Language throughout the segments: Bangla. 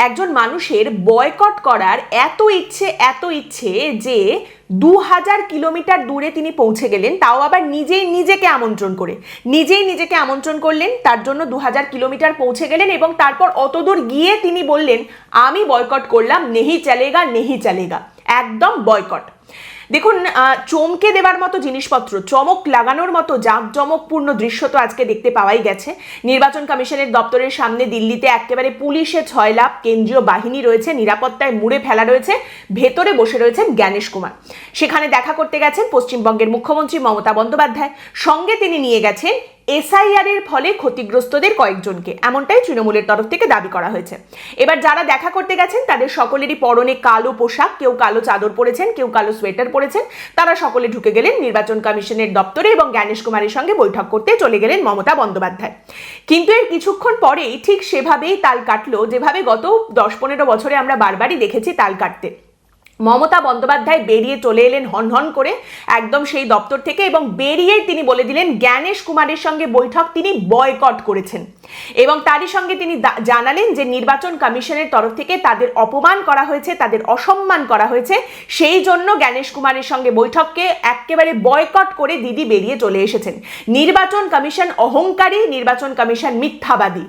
একজন মানুষের বয়কট করার এত ইচ্ছে যে 2000 কিলোমিটার দূরে তিনি পৌঁছে গেলেন, তাও আবার নিজেই নিজেকে আমন্ত্রণ করলেন, তার জন্য 2000 কিলোমিটার পৌঁছে গেলেন এবং তারপর অতদূর গিয়ে তিনি বললেন আমি বয়কট করলাম, নেহি চলেগা, একদম বয়কট। দেখুন, চমকে দেবার মতো জিনিসপত্র, চমক লাগানোর মতো জাঁকজমকপূর্ণ দৃশ্য তো আজকে দেখতে পাওয়াই গেছে। নির্বাচন কমিশনের দপ্তরের সামনে দিল্লিতে একেবারে পুলিশে ছয়লাভ, কেন্দ্রীয় বাহিনী রয়েছে, নিরাপত্তায় মুড়ে ফেলা রয়েছে, ভেতরে বসে রয়েছেন জ্ঞানেশ কুমার। সেখানে দেখা করতে গেছেন পশ্চিমবঙ্গের মুখ্যমন্ত্রী মমতা বন্দ্যোপাধ্যায়, সঙ্গে তিনি নিয়ে গেছেন SIR এর ফলে ক্ষতিগ্রস্তদের কয়েকজনকে, এমনটাই তৃণমূলের তরফ থেকে দাবি করা হয়েছে। এবার যারা দেখা করতে গেছেন তাদের সকলেরই পরনে কালো পোশাক, কেউ কালো চাদর পরেছেন, কেউ কালো সোয়েটার পরেছেন। তারা সকলে ঢুকে গেলেন নির্বাচন কমিশনের দপ্তরে এবং জ্ঞানেশ কুমারের সঙ্গে বৈঠক করতে চলে গেলেন মমতা বন্দ্যোপাধ্যায়। কিন্তু এর কিছুক্ষণ পরেই ঠিক সেভাবেই তাল কাটলো যেভাবে গত 10-15 বছরে আমরা বারবারই দেখেছি তাল কাটতে। মমতা বন্দ্যোপাধ্যায় বেরিয়ে চলে এলেন হন করে একদম সেই দপ্তর থেকে, এবং বেরিয়েই তিনি বলে দিলেন জ্ঞানেশ কুমারের সঙ্গে বৈঠক তিনি বয়কট করেছেন এবং তারই সঙ্গে তিনি জানালেন যে নির্বাচন কমিশনের তরফ থেকে তাদের অপমান করা হয়েছে, তাদের অসম্মান করা হয়েছে, সেই জন্য জ্ঞানেশ কুমারের সঙ্গে বৈঠককে একেবারে বয়কট করে দিদি বেরিয়ে চলে এসেছেন। নির্বাচন কমিশন অহংকারী, নির্বাচন কমিশন মিথ্যাবাদী।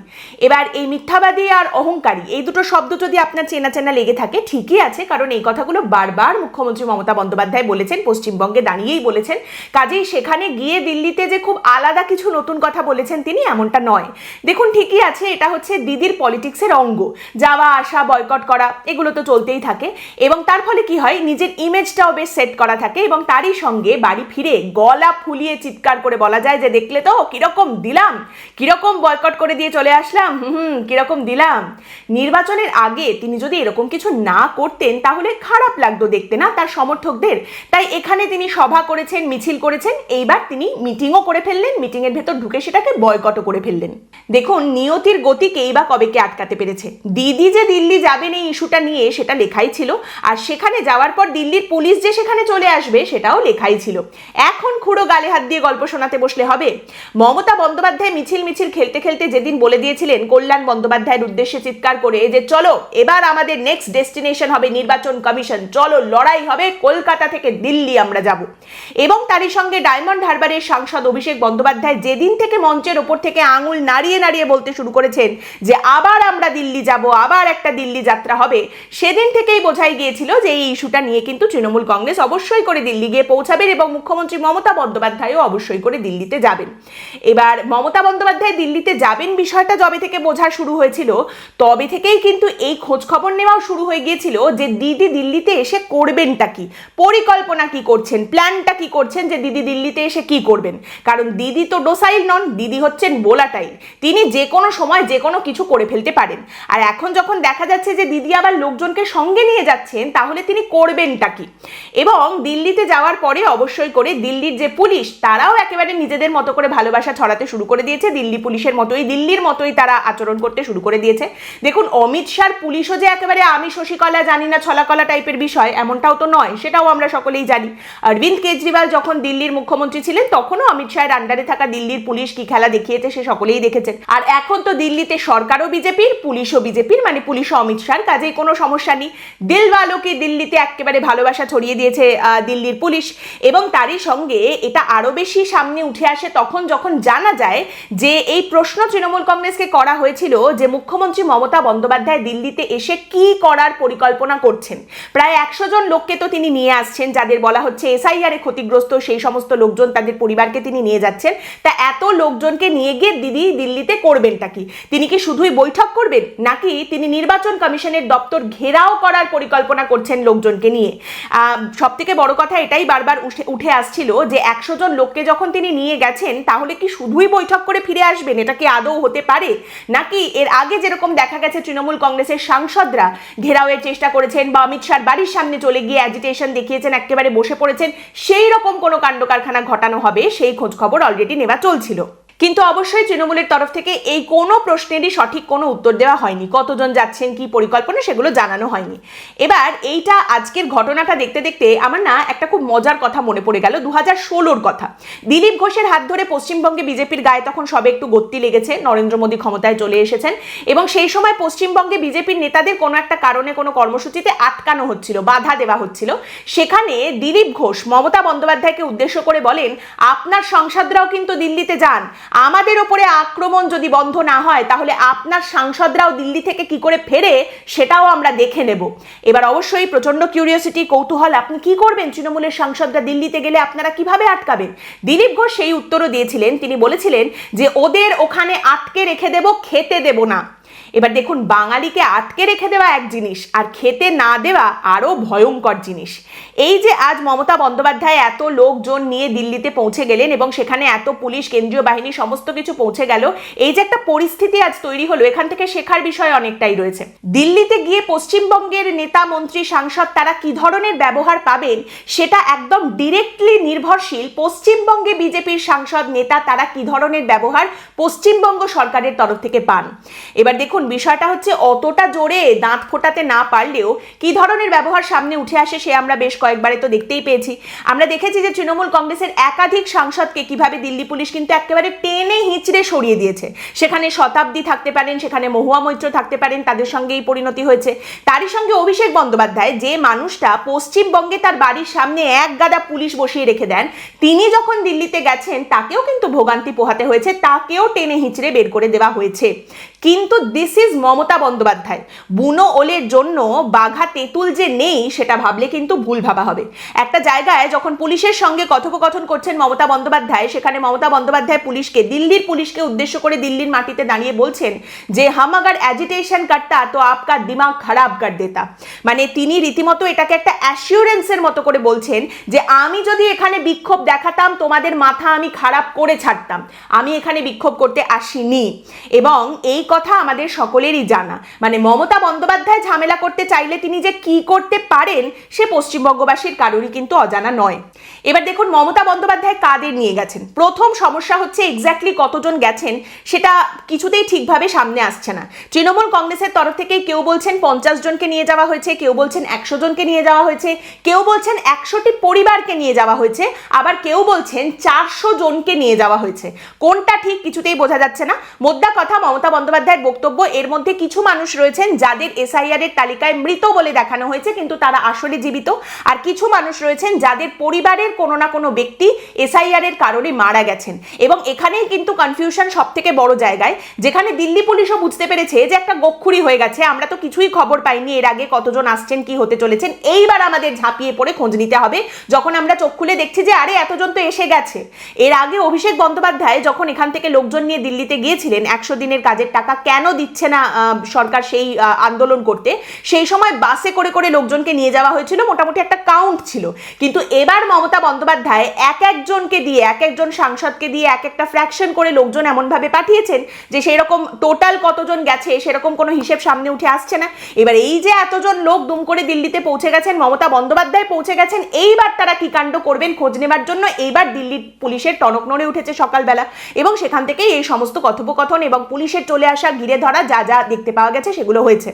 এবার এই মিথ্যাবাদী আর অহংকারী এই দুটো শব্দ যদি আপনার চেনা লেগে থাকে, ঠিকই আছে, কারণ এই কথাগুলো বারবার মুখ্যমন্ত্রী মমতা বন্দ্যোপাধ্যায় বলেছেন, পশ্চিমবঙ্গে দাঁড়িয়েই বলেছেন। কাজেই সেখানে গিয়ে দিল্লিতে যে খুব আলাদা কিছু নতুন কথা বলেছেন তিনি, এমনটা নয়। দেখুন, ঠিকই আছে, এটা হচ্ছে দিদির পলিটিক্সের অঙ্গ, যাওয়া আসা, বয়কট করা, এগুলো তো চলতেই থাকে এবং তার ফলে কি হয়, নিজের ইমেজটাও বেশ সেট করা থাকে এবং তারই সঙ্গে বাড়ি ফিরে গলা ফুলিয়ে চিৎকার করে বলা যায় যে দেখলে তো কিরকম দিলাম, কিরকম বয়কট করে দিয়ে চলে আসলাম, কিরকম দিলাম। নির্বাচনের আগে তিনি যদি এরকম কিছু না করতেন তাহলে খারাপ লাগতো দেখতে না তার সমর্থকদের। তাই এখানে তিনি সভা করেছেন, মিছিল করেছেন, এইবার তিনি মিটিংও করে ফেললেন, মিটিংয়ের ভেতর ঢুকে সেটাকে বয়কটও করে ফেললেন। দেখুন, নিয়তির গতিকেই বা কবে কে আটকাতে পেরেছে। দিদি যে দিল্লি যাবেন এই ইস্যুটা নিয়ে সেটা লেখাই ছিল, আর সেখানে যাওয়ার পর দিল্লির পুলিশ যে সেখানে চলে আসবে সেটাও লেখাই ছিল। এখন খুঁড়ো গালে হাত দিয়ে গল্প শোনাতে বসলে হবে? মমতা বন্দ্যোপাধ্যায় মিছিল খেলতে যেদিন বলে দিয়েছিলেন কল্যাণ বন্দ্যোপাধ্যায়ের উদ্দেশ্যে চিৎকার করে যে চলো এবার আমাদের নেক্সট ডেস্টিনেশন হবে নির্বাচন কমিশন, চলো লড়াই হবে, কলকাতা থেকে দিল্লি আমরা যাব। এবং তারই সঙ্গে ডায়মন্ড হারবারের সাংসদ অভিষেক বন্দ্যোপাধ্যায় যেদিন থেকে মঞ্চের ওপর থেকে আঙুল নাড়িয়ে বলতে শুরু করেছেন যে আবার আমরা দিল্লি যাব, আবার একটা দিল্লি যাত্রা হবে, সেদিন থেকেই বোঝাই গিয়েছিল যে এই ইস্যুটা নিয়ে কিন্তু তৃণমূল কংগ্রেস অবশ্যই করে দিল্লি গিয়ে পৌঁছাবেন এবং মুখ্যমন্ত্রী মমতা বন্দ্যোপাধ্যায়ও অবশ্যই করে দিল্লিতে যাবেন। এবার মমতা বন্দ্যোপাধ্যায় দিল্লিতে যাবেন বিষয়টা যবে থেকে বোঝা শুরু হয়েছিল তবে থেকেই কিন্তু এই খোঁজ খবর নেওয়াও শুরু হয়ে গিয়েছিল যে দিদি দিল্লিতে এসে করবেনটা কি, পরিকল্পনা কি করছেন, প্ল্যানটা কি করছেন, যে দিদি দিল্লিতে এসে কি করবেন। কারণ দিদি তো ডোসাইল নন, দিদি হচ্ছেন বোলাটাইল, তিনি যে কোনো সময় যে কোনো কিছু করে ফেলতে পারেন। আর এখন যখন দেখা যাচ্ছে যে দিদি আবার লোকজনকে সঙ্গে নিয়ে যাচ্ছেন, তাহলে তিনি করবেনটা কি। এবং দিল্লিতে যাওয়ার পরে অবশ্যই করে দিল্লির যে পুলিশ তারাও একেবারে নিজেদের মতো করে ভালোবাসা ছড়াতে শুরু করে দিয়েছে, দিল্লি পুলিশের মতোই, দিল্লির মতোই তারা আচরণ করতে শুরু করে দিয়েছে। দেখুন, অমিত শাহর পুলিশও যে একেবারে আমি শশীকলা জানি না ছলাকলা টাইপের বিষয় এমনটাও তো নয়, সেটাও আমরা সকলেই জানি। অরবিন্দ কেজরিওয়াল যখন দিল্লির মুখ্যমন্ত্রী ছিলেন তখনও অমিত শাহের আন্ডারে থাকা দিল্লির পুলিশ কি খেলা দেখিয়েছে সে সকলেই দেখেছেন। আর এখন তো দিল্লিতে সরকারও বিজেপির, পুলিশও বিজেপির, মানে পুলিশও অমিত শাহর, কাজেই কোনো সমস্যা নেই। দিলওয়ালোকে দিল্লিতে একেবারে ভালোবাসা ছড়িয়ে দিয়েছে দিল্লির পুলিশ। এবং তারই সঙ্গে এটা আরো বেশি সামনে উঠে আসে তখন যখন জানা যায় যে এই প্রশ্ন তৃণমূল কংগ্রেসকে করা হয়েছিল যে মুখ্যমন্ত্রী মমতা বন্দ্যোপাধ্যায় দিল্লিতে এসে কি করার পরিকল্পনা করছেন। প্রায় 100 জন লোককে তো তিনি নিয়ে আসছেন, যাদের বলা হচ্ছে SIR এ ক্ষতিগ্রস্ত সেই সমস্ত লোকজন, তাদের পরিবারকে তিনি নিয়ে যাচ্ছেন। তা এত লোকজনকে নিয়ে গিয়ে দিদি দিল্লিতে করবেনটা কি? তিনি কি শুধুই বৈঠক করবেন, নাকি তিনি নির্বাচন কমিশনের দপ্তর ঘেরাও করার পরিকল্পনা করছেন লোকজনকে নিয়ে? সব থেকে বড় কথা এটাই বারবার উঠে আসছিল যে 100 জন লোককে যখন তিনি নিয়ে গেছেন তাহলে কি শুধুই বৈঠক করে ফিরে আসবেন? এটা কি আদৌ হতে পারে? নাকি এর আগে যেরকম দেখা গেছে তৃণমূল কংগ্রেসের সাংসদরা ঘেরাওয়ের চেষ্টা করেছেন বা অমিত শাহর বাড়ির সামনে চলে গিয়ে অ্যাজিটেশন দেখিয়েছেন, একেবারে বসে পড়েছেন, সেই রকম কোনো কাণ্ড কারখানা ঘটানো হবে সেই খোঁজ খবর অলরেডি নেওয়া চলছিল। কিন্তু অবশ্যই তৃণমূলের তরফ থেকে এই কোনো প্রশ্নেরই সঠিক কোনো উত্তর দেওয়া হয়নি। কতজন যাচ্ছেন, কি পরিকল্পনা, সেগুলো জানানো হয়নি। এবার এইটা আজকের ঘটনাটা দেখতে দেখতে আমার না একটা খুব মজার কথা মনে পড়ে গেল, 2016-র কথা। দিলীপ ঘোষের হাত ধরে পশ্চিমবঙ্গে বিজেপির গায়ে তখন সবে একটু গতি লেগেছে, নরেন্দ্র মোদী ক্ষমতায় চলে এসেছেন এবং সেই সময় পশ্চিমবঙ্গে বিজেপির নেতাদের কোনো একটা কারণে কোনো কর্মসূচিতে আটকানো হচ্ছিল, বাধা দেওয়া হচ্ছিল। সেখানে দিলীপ ঘোষ মমতা বন্দ্যোপাধ্যায়কে উদ্দেশ্য করে বলেন, আপনার সাংসদরাও কিন্তু দিল্লিতে যান, আমাদের ওপরে আক্রমণ যদি বন্ধ না হয় তাহলে আপনার সাংসদরাও দিল্লি থেকে কি করে ফেরে সেটাও আমরা দেখে নেব। এবার অবশ্যই প্রচন্ড কিউরিওসিটি, কৌতূহল, আপনি কি করবেন? তৃণমূলের সাংসদরা দিল্লিতে গেলে আপনারা কিভাবে আটকাবেন? দিলীপ ঘোষ সেই উত্তরও দিয়েছিলেন। তিনি বলেছিলেন যে ওদের ওখানে আটকে রেখে দেব, খেতে দেব না। এবার দেখুন, বাঙালিকে আটকে রেখে দেওয়া এক জিনিস আর খেতে না দেওয়া আরো ভয়ঙ্কর জিনিস। এই যে আজ মমতা বন্দ্যোপাধ্যায় এত লোকজন নিয়ে দিল্লিতে পৌঁছে গেলেন এবং সেখানে এত পুলিশ, কেন্দ্রীয় বাহিনী সমস্ত কিছু পৌঁছে গেল, এই যে একটা পরিস্থিতি আজ তৈরি হলো, এখান থেকে শেখার বিষয় অনেকটাই রয়েছে। দিল্লিতে গিয়ে পশ্চিমবঙ্গের নেতা, মন্ত্রী, সাংসদ তারা কি ধরনের ব্যবহার পাবেন সেটা একদম ডিরেক্টলি নির্ভরশীল পশ্চিমবঙ্গে বিজেপির সাংসদ, নেতা তারা কি ধরনের ব্যবহার পশ্চিমবঙ্গ সরকারের তরফ থেকে পান। এবার দেখুন, বিষয়টা হচ্ছে অতটা জোরে দাঁত ফোটাতে না পারলেও কি ধরনের ব্যবহার সামনে উঠে আসে সে আমরা বেশ কয়েকবারে তো দেখতেই পেয়েছি। আমরা দেখেছি যে তৃণমূল কংগ্রেসের একাধিক সাংসদকে কিভাবে দিল্লি পুলিশ কিন্তু একেবারে টেনে হিঁচড়ে সরিয়ে দিয়েছে। সেখানে শতাব্দী থাকতে পারেন, সেখানে মহুয়া মৈত্র থাকতে পারেন, তাদের সঙ্গে এই পরিণতি হয়েছে। তারই সঙ্গে অভিষেক বন্দ্যোপাধ্যায়, যে মানুষটা পশ্চিমবঙ্গে তার বাড়ির সামনে এক গাদা পুলিশ বসিয়ে রেখে দেন, তিনি যখন দিল্লিতে গেছেন তাকেও কিন্তু ভোগান্তি পোহাতে হয়েছে, তাকেও টেনে হিঁচড়ে বের করে দেওয়া হয়েছে। কিন্তু দিস ইজ মমতা বন্দ্যোপাধ্যায়। বুনো ওলের জন্য বাঘা তেঁতুল যে নেই সেটা ভাবলে কিন্তু ভুল ভাবা হবে। একটা জায়গায় যখন পুলিশের সঙ্গে কথোপকথন করছেন মমতা বন্দ্যোপাধ্যায়, সেখানে মমতা বন্দ্যোপাধ্যায় পুলিশকে, দিল্লির পুলিশকে উদ্দেশ্য করে দিল্লির মাটিতে দাঁড়িয়ে বলছেন যে হাম আগার অ্যাজিটেশন করতা তো আপকা দিমাগ খারাপ কর দেতা। মানে তিনি রীতিমতো এটাকে একটা অ্যাসিওরেন্সের মতো করে বলছেন যে আমি যদি এখানে বিক্ষোভ দেখাতাম তোমাদের মাথা আমি খারাপ করে ছাড়তাম, আমি এখানে বিক্ষোভ করতে আসিনি। এবং এই কথা আমাদের সকলেরই জানা, মানে মমতা বন্দ্যোপাধ্যায় ঝামেলা করতে চাইলে তিনি যে কি করতে পারেন সে পশ্চিমবঙ্গবাসীর কারোরই কিন্তু অজানা নয়। এবার দেখুন, মমতা বন্দ্যোপাধ্যায় কাদের নিয়ে গেছেন। প্রথম সমস্যা হচ্ছে এক্স্যাক্টলি কতজন গেছেন সেটা কিছুতেই ঠিকভাবে সামনে আসছে না। তৃণমূল কংগ্রেসের তরফ থেকে কেউ বলছেন 50 জনকে নিয়ে যাওয়া হয়েছে, কেউ বলছেন 100 জনকে নিয়ে যাওয়া হয়েছে, কেউ বলছেন 100টি পরিবারকে নিয়ে যাওয়া হয়েছে, আবার কেউ বলছেন 400 জনকে নিয়ে যাওয়া হয়েছে। কোনটা ঠিক কিছুতেই বোঝা যাচ্ছে না। মোদ্দা কথা, মমতা বন্দ্যোপাধ্যায়ের বক্তব্য, এর মধ্যে কিছু মানুষ রয়েছেন যাদের এসআইআর এর তালিকায় মৃত বলে দেখানো হয়েছে কিন্তু তারা আসলে জীবিত, আর কিছু মানুষ রয়েছেন যাদের পরিবারের কোনো না কোনো ব্যক্তি এসআইআর এর কারণে মারা গেছেন। এবং এখানেই কিন্তু কনফিউশন সব থেকে বড় জায়গায়, যেখানে দিল্লি পুলিশও বুঝতে পেরেছে যে একটা গোক্ষুরি হয়ে গেছে, আমরা তো কিছুই খবর পাইনি এর আগে কতজন আসছেন, কি হতে চলেছেন। এইবার আমাদের ঝাঁপিয়ে পড়ে খোঁজ নিতে হবে, যখন আমরা চোখ খুলে দেখছি যে আরে এতজন তো এসে গেছে। এর আগে অভিষেক বন্দ্যোপাধ্যায় যখন এখান থেকে লোকজন নিয়ে দিল্লিতে গিয়েছিলেন 100 দিনের কাজের টাকা কেন দিচ্ছে না সরকার সেই আন্দোলন করতে, সেই সময় বাসে করে করে লোকজনকে নিয়ে যাওয়া হয়েছিল, মোটামুটি একটা কাউন্ট ছিল। কিন্তু এবার মমতা বন্দ্যোপাধ্যায় এক একজনকে দিয়ে, এক একজন সাংসদকে দিয়ে এক একটা ফ্র্যাকশন করে লোকজন এমনভাবে পাঠিয়েছেন যে সেই রকম টোটাল কতজন গেছে সেরকম কোনো হিসেব সামনে উঠে আসছে না। এবার এই যে এতজন লোক দুম করে দিল্লিতে পৌঁছে গেছেন, মমতা বন্দ্যোপাধ্যায় পৌঁছে গেছেন, এইবার তারা কি কাণ্ড করবেন খোঁজ নেবার জন্য এইবার দিল্লি পুলিশের টনক নড়ে উঠেছে সকালবেলা। এবং সেখান থেকেই এই সমস্ত কথোপকথন এবং পুলিশের চলে আসা, ঘিরে ধরা, যা যা দেখতে পাওয়া গেছে সেগুলো হয়েছে।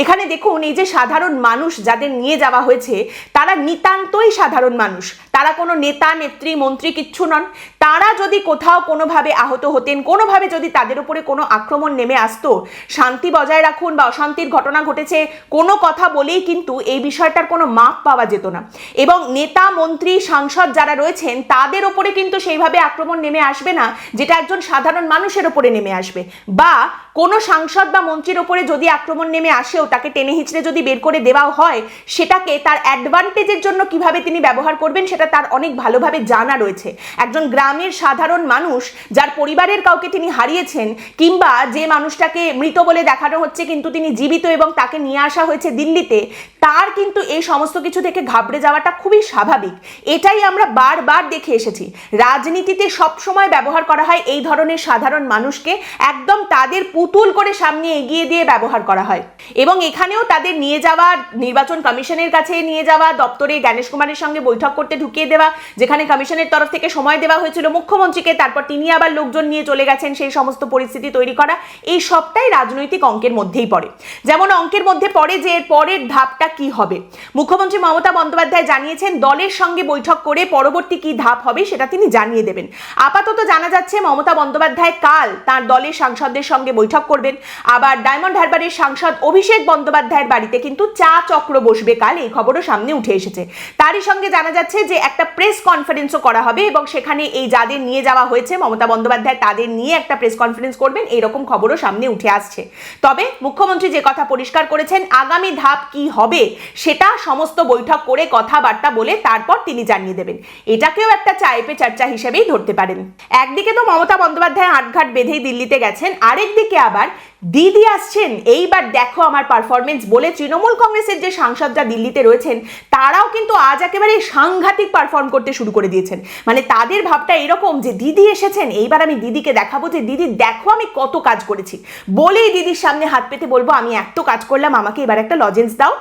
এখানে দেখুন, এই যে সাধারণ মানুষ যাদের নিয়ে যাওয়া হয়েছে তারা নিতান্তই সাধারণ মানুষ, তারা কোনো নেতা, নেত্রী, মন্ত্রী কিচ্ছু নন। তারা যদি কোথাও কোনোভাবে আহত হতেন, কোনোভাবে যদি তাদের উপরে কোনো আক্রমণ নেমে আসতো, শান্তি বজায় রাখুন বা অশান্তির ঘটনা ঘটেছে কোনো কথা বলেই কিন্তু এই বিষয়টার কোনো মাপ পাওয়া যেত না। এবং নেতা, মন্ত্রী, সাংসদ যারা রয়েছেন তাদের ওপরে কিন্তু সেইভাবে আক্রমণ নেমে আসবে না যেটা একজন সাধারণ মানুষের ওপরে নেমে আসবে। বা কোনো সাংসদ বা মন্ত্রীর ওপরে যদি আক্রমণ নেমে আসেও তাকে টেনে হিঁচড়ে যদি বের করে দেওয়াও হয়, সেটাকে তার অ্যাডভান্টেজের জন্য কিভাবে তিনি ব্যবহার করবেন সেটা তার অনেক ভালোভাবে জানা রয়েছে। একজন গ্রামের সাধারণ মানুষ যার পরিবারের কাউকে তিনি হারিয়েছেন, কিংবা যে মানুষটাকে মৃত বলে দেখানো হচ্ছে কিন্তু তিনি জীবিত এবং তাকে নিয়ে আসা হয়েছে দিল্লিতে, তার কিন্তু এই সমস্ত কিছু থেকে ঘাবড়ে যাওয়াটা খুবই স্বাভাবিক। এটাই আমরা বারবার দেখে এসেছি। রাজনীতিতে সবসময় ব্যবহার করা হয় এই ধরনের সাধারণ মানুষকে, একদম তাদের পুঁত পুতুল করে সামনে এগিয়ে দিয়ে ব্যবহার করা হয়। এবং এখানেও তাদের নিয়ে যাওয়া, নির্বাচন কমিশনের কাছে নিয়ে যাওয়া, দপ্তরে জ্ঞানেশ কুমারের সঙ্গে বৈঠক করতে ঢুকিয়ে দেওয়া, যেখানে কমিশনের তরফ থেকে সময় দেওয়া হয়েছিল মুখ্যমন্ত্রীকে, তারপর তিনি আবার লোকজন নিয়ে চলে গেছেন, সেই সমস্ত পরিস্থিতি তৈরি করা, এই সবটাই রাজনৈতিক অঙ্কের মধ্যেই পড়ে। যেমন অঙ্কের মধ্যে পড়ে যে এর পরের ধাপটা কি হবে। মুখ্যমন্ত্রী মমতা বন্দ্যোপাধ্যায় জানিয়েছেন দলের সঙ্গে বৈঠক করে পরবর্তী কি ধাপ হবে সেটা তিনি জানিয়ে দেবেন। আপাতত জানা যাচ্ছে মমতা বন্দ্যোপাধ্যায় কাল তার দলের সাংসদদের সঙ্গে বৈঠক করবেন। আবার ডায়মন্ড হারবারের সাংসদ অভিষেক বন্দ্যোপাধ্যায়ের বাড়িতে কিন্তু চা চক্র বসবে কাল, এই খবরও সামনে উঠে এসেছে। তারই সঙ্গে জানা যাচ্ছে যে একটা প্রেস কনফারেন্সও করা হবে এবং সেখানে এই যাদের নিয়ে যাওয়া হয়েছে মমতা বন্দ্যোপাধ্যায় তাদের নিয়ে একটা প্রেস কনফারেন্স করবেন, এইরকম খবরও সামনে উঠে আসছে। তবে মুখ্যমন্ত্রী যে কথা পরিষ্কার করেছেন আগামী ধাপ কি হবে সেটা সমস্ত বৈঠক করে কথাবার্তা বলে তারপর তিনি জানিয়ে দেবেন। এটাকেও একটা চায়ে পে চর্চা হিসেবেই ধরতে পারেন। একদিকে তো মমতা বন্দ্যোপাধ্যায় আটঘাট বেঁধেই দিল্লিতে গেছেন, আরেকদিকে আবার দিদি আসছেন এইবার দেখো আমার পারফরমেন্স বলে তৃণমূল কংগ্রেসের যে সাংসদরা দিল্লিতে রয়েছেন তারাও কিন্তু আজ একেবারে সাংঘাতিক পারফর্ম করতে শুরু করে দিয়েছেন। মানে তাদের ভাবটা এরকম যে দিদি এসেছেন, এইবার আমি দিদিকে দেখাবো যে দিদি দেখো আমি কত কাজ করেছি, বলেই দিদির সামনে হাত পেতে বলবো আমি এত কাজ করলাম, আমাকে এবার একটা লজেন্স দাও।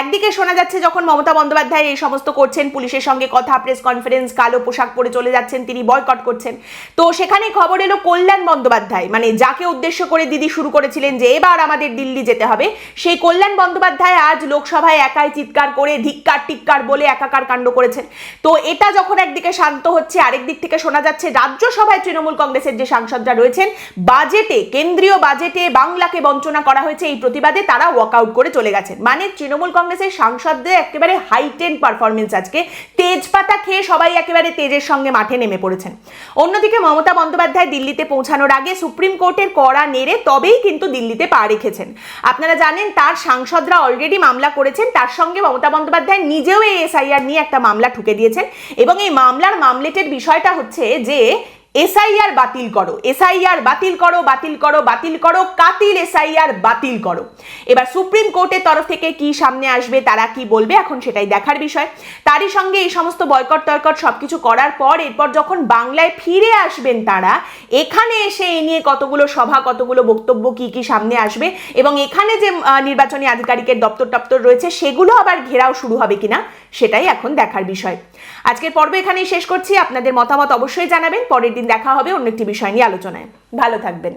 একদিকে শোনা যাচ্ছে যখন মমতা বন্দ্যোপাধ্যায় এই সমস্ত করছেন, পুলিশের সঙ্গে কথা, প্রেস কনফারেন্স, কালো পোশাক পরে চলে যাচ্ছেন, তিনি বয়কট করছেন। তো সেখানে খবর এলো কল্যাণ বন্দ্যোপাধ্যায়, মানে যাকে উদ্দেশ্য করে দিদি শুরু করেছিলেন যে এবার আমাদের দিল্লি যেতে হবে, সেই কল্যাণ বন্দ্যোপাধ্যায় আজ লোকসভায় একাই চিৎকার করে ধিক্কার টিক্কার বলে একাকার কাণ্ড করেছেন। তো এটা যখন একদিকে শান্ত হচ্ছে, আরেক দিক থেকে শোনা যাচ্ছে রাজ্যসভায় তৃণমূল কংগ্রেসের যে সাংসদরা রয়েছেন বাজেটে, কেন্দ্রীয় বাজেটে বাংলাকে বঞ্চনা করা হয়েছে এই প্রতিবাদে তারা ওয়াকআউট করে চলে গেছেন। মানে তৃণমূল কংগ্রেসের সাংসদদের একেবারে হাইটেন পারফরমেন্স, আজকে তেজপাতা খেয়ে সবাই একেবারে তেজের সঙ্গে মাঠে নেমে পড়েছেন। অন্যদিকে মমতা বন্দ্যোপাধ্যায় দিল্লিতে পৌঁছানোর আগে সুপ্রিম কোর্টের কড়া নেড়ে তবেই কিন্তু দিল্লিতে পা রেখেছেন। আপনারা জানেন তার সাংসদরা অলরেডি মামলা করেছেন, তার সঙ্গে মমতা বন্দ্যোপাধ্যায় নিজেও এই এসআইআর নিয়ে একটা মামলা ঠুকে দিয়েছেন এবং এই মামলার মামলেটের বিষয়টা হচ্ছে যে এসআইআর বাতিল করো, এসআইআর বাতিল করো, বাতিল করো, বাতিল করো, কাতিল এসআইআর বাতিল করো। এবার সুপ্রিম কোর্টের তরফ থেকে কি সামনে আসবে, তারা কি বলবে, এখন সেটাই দেখার বিষয়। তারই সঙ্গে এই সমস্ত বয়কট টয়কট সবকিছু করার পর এরপর যখন বাংলায় ফিরে আসবেন তারা, এখানে এসে এ নিয়ে কতগুলো সভা, কতগুলো বক্তব্য কি কি সামনে আসবে এবং এখানে যে নির্বাচনী আধিকারিকের দপ্তর রয়েছে সেগুলো আবার ঘেরাও শুরু হবে কিনা সেটাই এখন দেখার বিষয়। আজকের পর্ব এখানেই শেষ করছি। আপনাদের মতামত অবশ্যই জানাবেন। পরের দিন দেখা হবে অন্য একটি বিষয় নিয়ে আলোচনায়। ভালো থাকবেন।